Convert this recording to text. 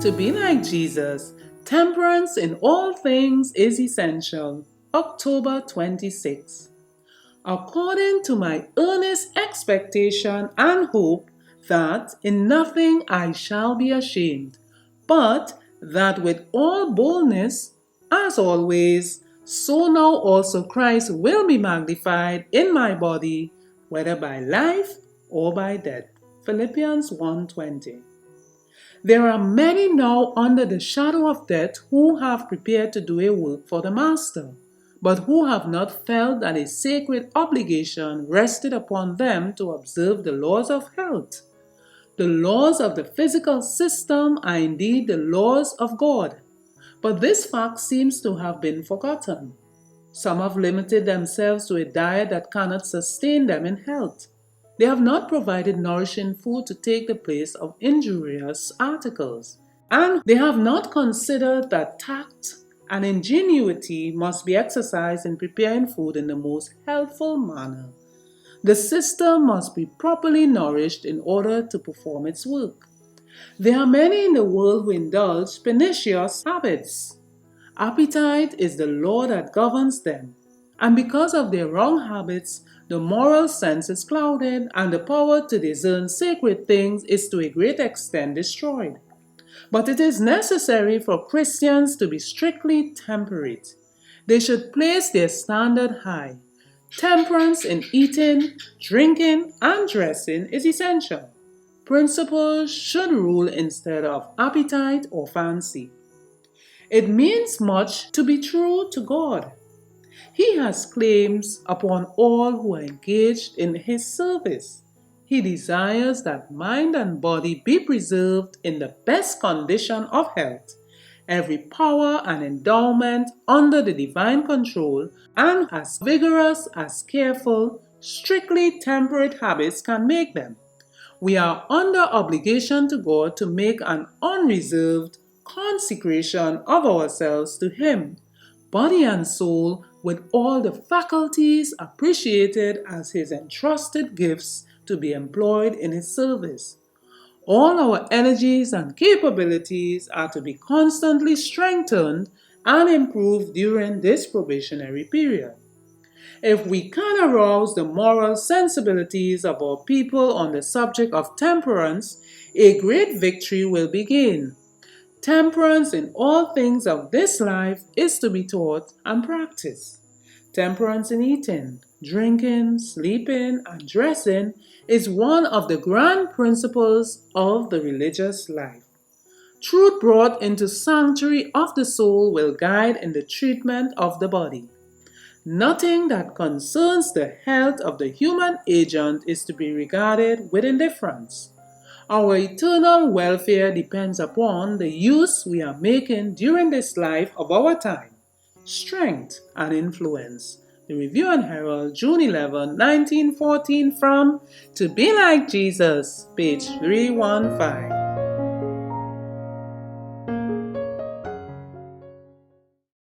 To be like Jesus, temperance in all things is essential. October 26. According to my earnest expectation and hope that in nothing I shall be ashamed, but that with all boldness, as always, so now also Christ will be magnified in my body, whether by life or by death. Philippians 1:20. There are many now under the shadow of death who have prepared to do a work for the Master, but who have not felt that a sacred obligation rested upon them to observe the laws of health. The laws of the physical system are indeed the laws of God, but this fact seems to have been forgotten. Some have limited themselves to a diet that cannot sustain them in health. They have not provided nourishing food to take the place of injurious articles. And they have not considered that tact and ingenuity must be exercised in preparing food in the most healthful manner. The system must be properly nourished in order to perform its work. There are many in the world who indulge pernicious habits. Appetite is the law that governs them, and because of their wrong habits, the moral sense is clouded, and the power to discern sacred things is to a great extent destroyed. But it is necessary for Christians to be strictly temperate. They should place their standard high. Temperance in eating, drinking, and dressing is essential. Principles should rule instead of appetite or fancy. It means much to be true to God. He has claims upon all who are engaged in His service. He desires that mind and body be preserved in the best condition of health, every power and endowment under the divine control, and as vigorous as careful, strictly temperate habits can make them. We are under obligation to God to make an unreserved consecration of ourselves to Him, body and soul, with all the faculties appreciated as His entrusted gifts to be employed in His service. All our energies and capabilities are to be constantly strengthened and improved during this probationary period. If we can arouse the moral sensibilities of our people on the subject of temperance, a great victory will be gained. Temperance in all things of this life is to be taught and practiced. Temperance in eating, drinking, sleeping, and dressing is one of the grand principles of the religious life. Truth brought into sanctuary of the soul will guide in the treatment of the body. Nothing that concerns the health of the human agent is to be regarded with indifference. Our eternal welfare depends upon the use we are making during this life of our time, strength, and influence. The Review and Herald, June 11, 1914, from To Be Like Jesus, page 315.